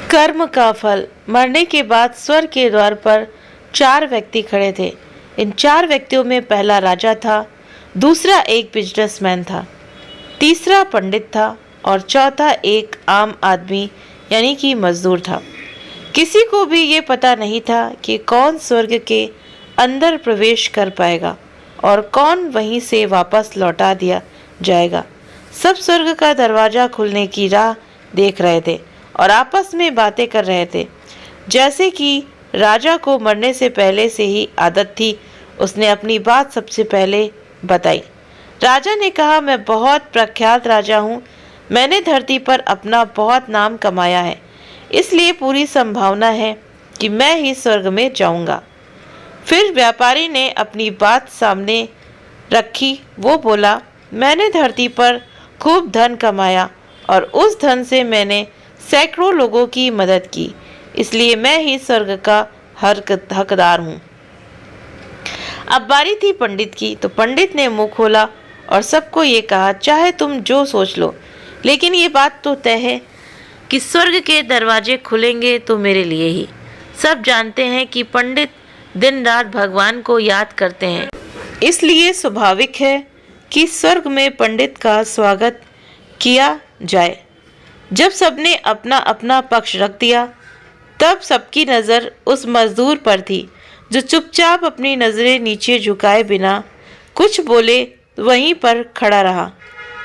कर्म का फल। मरने के बाद स्वर्ग के द्वार पर 4 व्यक्ति खड़े थे। इन 4 व्यक्तियों में पहला राजा था, दूसरा एक बिजनेसमैन था, तीसरा पंडित था और चौथा एक आम आदमी यानी कि मजदूर था। किसी को भी ये पता नहीं था कि कौन स्वर्ग के अंदर प्रवेश कर पाएगा और कौन वहीं से वापस लौटा दिया जाएगा। सब स्वर्ग का दरवाजा खुलने की राह देख रहे थे और आपस में बातें कर रहे थे। जैसे कि राजा को मरने से पहले से ही आदत थी, उसने अपनी बात सबसे पहले बताई। राजा ने कहा, मैं बहुत प्रख्यात राजा हूँ। मैंने धरती पर अपना बहुत नाम कमाया है, इसलिए पूरी संभावना है कि मैं ही स्वर्ग में जाऊंगा। फिर व्यापारी ने अपनी बात सामने रखी। वो बोला, मैंने धरती पर खूब धन कमाया और उस धन से मैंने सैकड़ों लोगों की मदद की, इसलिए मैं ही स्वर्ग का हकदार हूँ। अब बारी थी पंडित की, तो पंडित ने मुंह खोला और सबको ये कहा, चाहे तुम जो सोच लो, लेकिन ये बात तो तय है कि स्वर्ग के दरवाजे खुलेंगे तो मेरे लिए ही। सब जानते हैं कि पंडित दिन रात भगवान को याद करते हैं, इसलिए स्वाभाविक है कि स्वर्ग में पंडित का स्वागत किया जाए। जब सबने अपना अपना पक्ष रख दिया, तब सबकी नज़र उस मजदूर पर थी जो चुपचाप अपनी नज़रें नीचे झुकाए बिना कुछ बोले वहीं पर खड़ा रहा।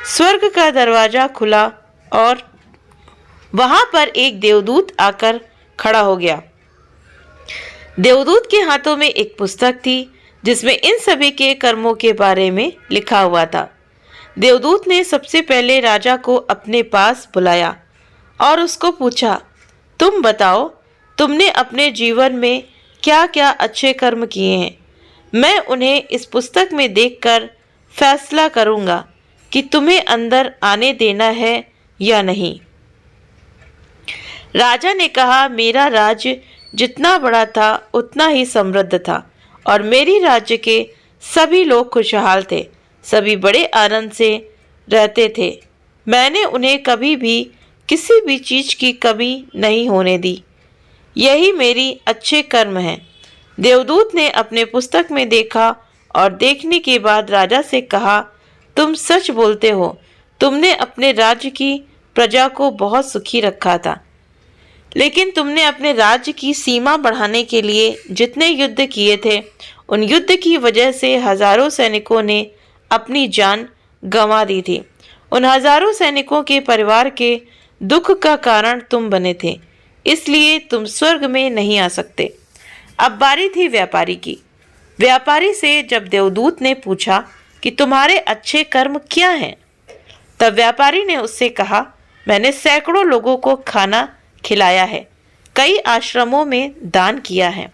स्वर्ग का दरवाज़ा खुला और वहां पर एक देवदूत आकर खड़ा हो गया। देवदूत के हाथों में एक पुस्तक थी जिसमें इन सभी के कर्मों के बारे में लिखा हुआ था। देवदूत ने सबसे पहले राजा को अपने पास बुलाया और उसको पूछा, तुम बताओ, तुमने अपने जीवन में क्या क्या अच्छे कर्म किए हैं। मैं उन्हें इस पुस्तक में देखकर फैसला करूंगा कि तुम्हें अंदर आने देना है या नहीं। राजा ने कहा, मेरा राज्य जितना बड़ा था उतना ही समृद्ध था और मेरी राज्य के सभी लोग खुशहाल थे। सभी बड़े आनंद से रहते थे। मैंने उन्हें कभी भी किसी भी चीज़ की कमी नहीं होने दी। यही मेरी अच्छे कर्म हैं। देवदूत ने अपने पुस्तक में देखा और देखने के बाद राजा से कहा, तुम सच बोलते हो। तुमने अपने राज्य की प्रजा को बहुत सुखी रखा था, लेकिन तुमने अपने राज्य की सीमा बढ़ाने के लिए जितने युद्ध किए थे, उन युद्ध की वजह से हजारों सैनिकों ने अपनी जान गंवा दी थी। उन हजारों सैनिकों के परिवार के दुख का कारण तुम बने थे, इसलिए तुम स्वर्ग में नहीं आ सकते। अब बारी थी व्यापारी की। व्यापारी से जब देवदूत ने पूछा कि तुम्हारे अच्छे कर्म क्या हैं, तब व्यापारी ने उससे कहा, मैंने सैकड़ों लोगों को खाना खिलाया है, कई आश्रमों में दान किया है,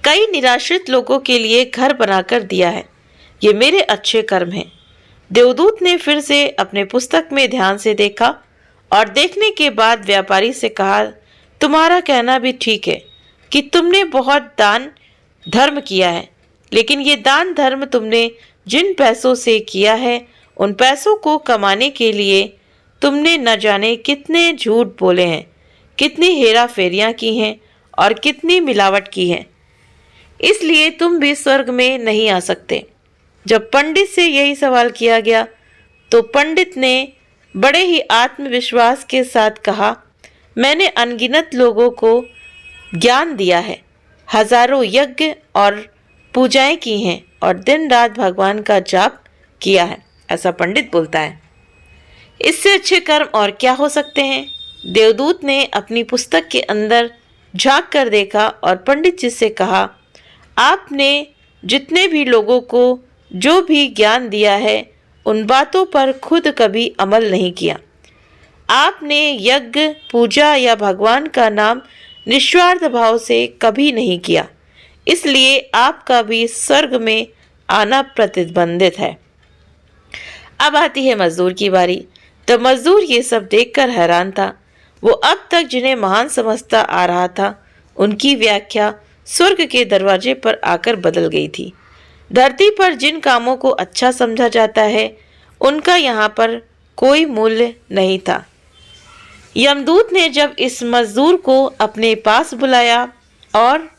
कई निराश्रित लोगों के लिए घर बनाकर दिया है। ये मेरे अच्छे कर्म हैं। देवदूत ने फिर से अपने पुस्तक में ध्यान से देखा और देखने के बाद व्यापारी से कहा, तुम्हारा कहना भी ठीक है कि तुमने बहुत दान धर्म किया है, लेकिन ये दान धर्म तुमने जिन पैसों से किया है, उन पैसों को कमाने के लिए तुमने न जाने कितने झूठ बोले हैं, कितनी हेरा फेरियाँ की हैं और कितनी मिलावट की है, इसलिए तुम भी स्वर्ग में नहीं आ सकते। जब पंडित से यही सवाल किया गया तो पंडित ने बड़े ही आत्मविश्वास के साथ कहा, मैंने अनगिनत लोगों को ज्ञान दिया है, हजारों यज्ञ और पूजाएं की हैं और दिन रात भगवान का जाप किया है। ऐसा पंडित बोलता है। इससे अच्छे कर्म और क्या हो सकते हैं। देवदूत ने अपनी पुस्तक के अंदर झांक कर देखा और पंडित जी से कहा, आपने जितने भी लोगों को जो भी ज्ञान दिया है, उन बातों पर खुद कभी अमल नहीं किया। आपने यज्ञ, पूजा या भगवान का नाम निस्वार्थ भाव से कभी नहीं किया, इसलिए आपका भी स्वर्ग में आना प्रतिबंधित है। अब आती है मजदूर की बारी। तो मजदूर ये सब देखकर हैरान था। वो अब तक जिन्हें महान समझता आ रहा था, उनकी व्याख्या स्वर्ग के दरवाजे पर आकर बदल गई थी। धरती पर जिन कामों को अच्छा समझा जाता है, उनका यहाँ पर कोई मूल्य नहीं था। यमदूत ने जब इस मजदूर को अपने पास बुलाया और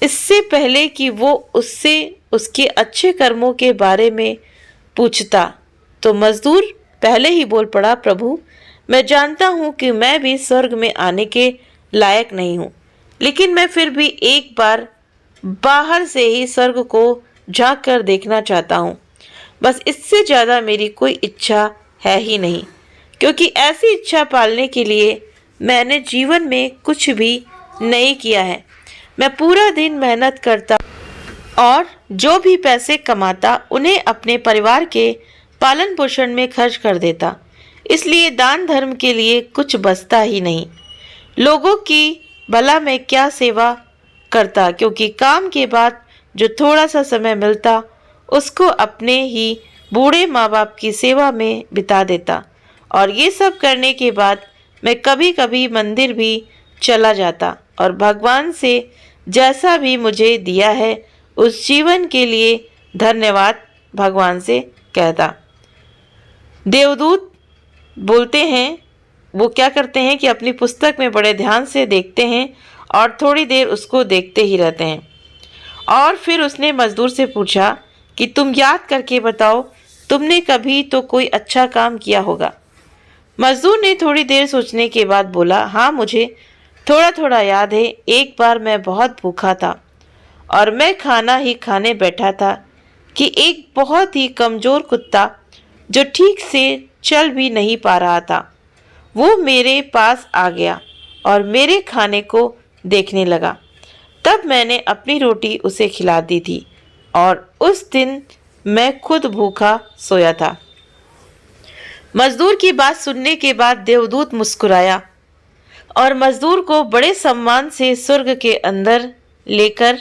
इससे पहले कि वो उससे उसके अच्छे कर्मों के बारे में पूछता, तो मजदूर पहले ही बोल पड़ा, प्रभु मैं जानता हूँ कि मैं भी स्वर्ग में आने के लायक नहीं हूँ, लेकिन मैं फिर भी एक बार बाहर से ही स्वर्ग को झांक कर देखना चाहता हूँ। बस इससे ज़्यादा मेरी कोई इच्छा है ही नहीं, क्योंकि ऐसी इच्छा पालने के लिए मैंने जीवन में कुछ भी नहीं किया है। मैं पूरा दिन मेहनत करता और जो भी पैसे कमाता उन्हें अपने परिवार के पालन पोषण में खर्च कर देता, इसलिए दान धर्म के लिए कुछ बचता ही नहीं। लोगों की भला मैं क्या सेवा करता, क्योंकि काम के बाद जो थोड़ा सा समय मिलता उसको अपने ही बूढ़े माँ बाप की सेवा में बिता देता। और ये सब करने के बाद मैं कभी कभी मंदिर भी चला जाता और भगवान से जैसा भी मुझे दिया है उस जीवन के लिए धन्यवाद भगवान से कहता। देवदूत बोलते हैं, वो क्या करते हैं कि अपनी पुस्तक में बड़े ध्यान से देखते हैं और थोड़ी देर उसको देखते ही रहते हैं। और फिर उसने मजदूर से पूछा कि तुम याद करके बताओ, तुमने कभी तो कोई अच्छा काम किया होगा। मजदूर ने थोड़ी देर सोचने के बाद बोला, हाँ मुझे थोड़ा थोड़ा याद है। एक बार मैं बहुत भूखा था और मैं खाना ही खाने बैठा था कि एक बहुत ही कमज़ोर कुत्ता जो ठीक से चल भी नहीं पा रहा था, वो मेरे पास आ गया और मेरे खाने को देखने लगा। तब मैंने अपनी रोटी उसे खिला दी थी और उस दिन मैं खुद भूखा सोया था। मजदूर की बात सुनने के बाद देवदूत मुस्कुराया और मजदूर को बड़े सम्मान से स्वर्ग के अंदर लेकर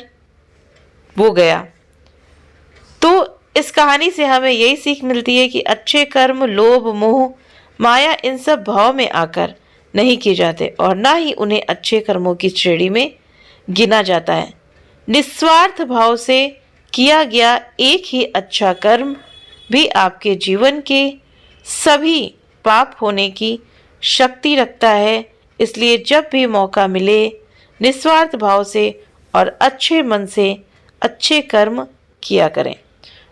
वो गया। तो इस कहानी से हमें यही सीख मिलती है कि अच्छे कर्म लोभ मोह माया इन सब भाव में आकर नहीं किए जाते और ना ही उन्हें अच्छे कर्मों की श्रेणी में गिना जाता है। निस्वार्थ भाव से किया गया एक ही अच्छा कर्म भी आपके जीवन के सभी पाप होने की शक्ति रखता है। इसलिए जब भी मौका मिले निस्वार्थ भाव से और अच्छे मन से अच्छे कर्म किया करें।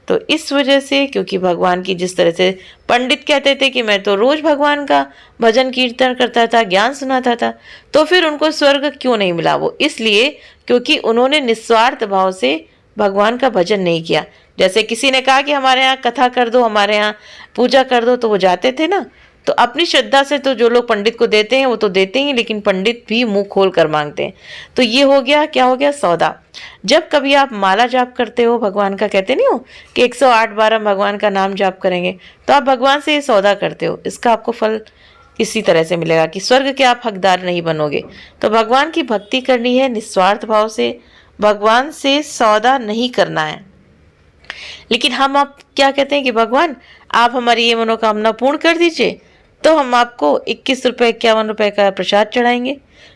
तो इस वजह से, क्योंकि भगवान की जिस तरह से पंडित कहते थे कि मैं तो रोज भगवान का भजन कीर्तन करता था, ज्ञान सुनाता था, तो फिर उनको स्वर्ग क्यों नहीं मिला? वो इसलिए क्योंकि उन्होंने निस्वार्थ भाव से भगवान का भजन नहीं किया। जैसे किसी ने कहा कि हमारे यहाँ कथा कर दो, हमारे यहाँ पूजा कर दो, तो वो जाते थे ना। तो अपनी श्रद्धा से तो जो लोग पंडित को देते हैं वो तो देते ही, लेकिन पंडित भी मुंह खोल कर मांगते हैं। तो ये हो गया, क्या हो गया? सौदा। जब कभी आप माला जाप करते हो भगवान का, कहते नहीं हो कि 108 बार हम भगवान का नाम जाप करेंगे, तो आप भगवान से ये सौदा करते हो। इसका आपको फल इसी तरह से मिलेगा कि स्वर्ग के आप हकदार नहीं बनोगे। तो भगवान की भक्ति करनी है निस्वार्थ भाव से, भगवान से सौदा नहीं करना है। लेकिन हम आप क्या कहते हैं कि भगवान आप हमारी ये मनोकामना पूर्ण कर दीजिए, तो हम आपको 21 रुपये 51 रुपये का प्रसाद चढ़ाएंगे,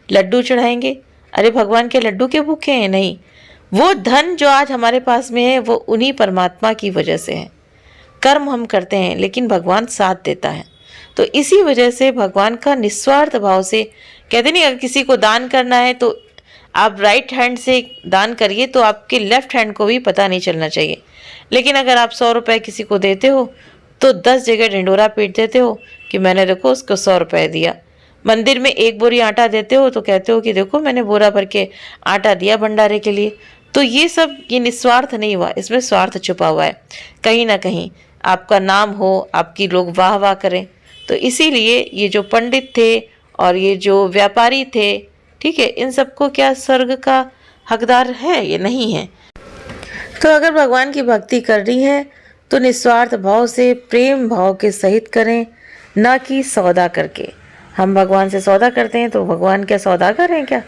लड्डू चढ़ाएंगे। अरे भगवान के लड्डू के भूखे हैं? नहीं, वो धन जो आज हमारे पास में है वो उन्हीं परमात्मा की वजह से है। कर्म हम करते हैं लेकिन भगवान साथ देता है। तो इसी वजह से भगवान का निस्वार्थ भाव से कहते नहीं, अगर किसी को दान करना है तो आप राइट हैंड से दान करिए, तो आपके लेफ्ट हैंड को भी पता नहीं चलना चाहिए। लेकिन अगर आप 100 रुपये किसी को देते हो तो 10 जगह ढिंडोरा पीट देते हो कि मैंने देखो उसको 100 रुपये दिया। मंदिर में 1 बोरी आटा देते हो तो कहते हो कि देखो मैंने बोरा भर के आटा दिया भंडारे के लिए। तो ये सब, ये निस्वार्थ नहीं हुआ, इसमें स्वार्थ छुपा हुआ है। कहीं ना कहीं आपका नाम हो, आपकी लोग वाह वाह करें। तो इसीलिए ये जो पंडित थे और ये जो व्यापारी थे, ठीक है, इन सबको क्या स्वर्ग का हकदार है? ये नहीं है। तो अगर भगवान की भक्ति करनी है तो निस्वार्थ भाव से प्रेम भाव के सहित करें, ना कि सौदा करके। हम भगवान से सौदा करते हैं तो भगवान क्या सौदागर हैं क्या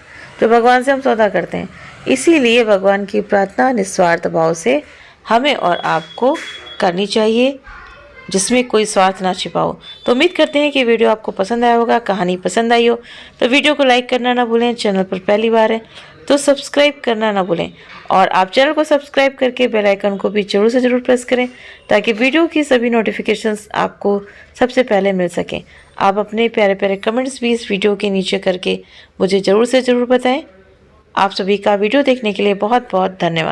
जो भगवान से हम सौदा करते हैं? इसीलिए भगवान की प्रार्थना निस्वार्थ भाव से हमें और आपको करनी चाहिए, जिसमें कोई स्वार्थ ना छिपा हो। तो उम्मीद करते हैं कि वीडियो आपको पसंद आया होगा, कहानी पसंद आई हो तो वीडियो को लाइक करना ना भूलें। चैनल पर पहली बार है तो सब्सक्राइब करना ना भूलें, और आप चैनल को सब्सक्राइब करके बेल आइकन को भी जरूर से जरूर प्रेस करें ताकि वीडियो की सभी नोटिफिकेशंस आपको सबसे पहले मिल सकें। आप अपने प्यारे प्यारे कमेंट्स भी इस वीडियो के नीचे करके मुझे ज़रूर से ज़रूर बताएं। आप सभी का वीडियो देखने के लिए बहुत बहुत धन्यवाद।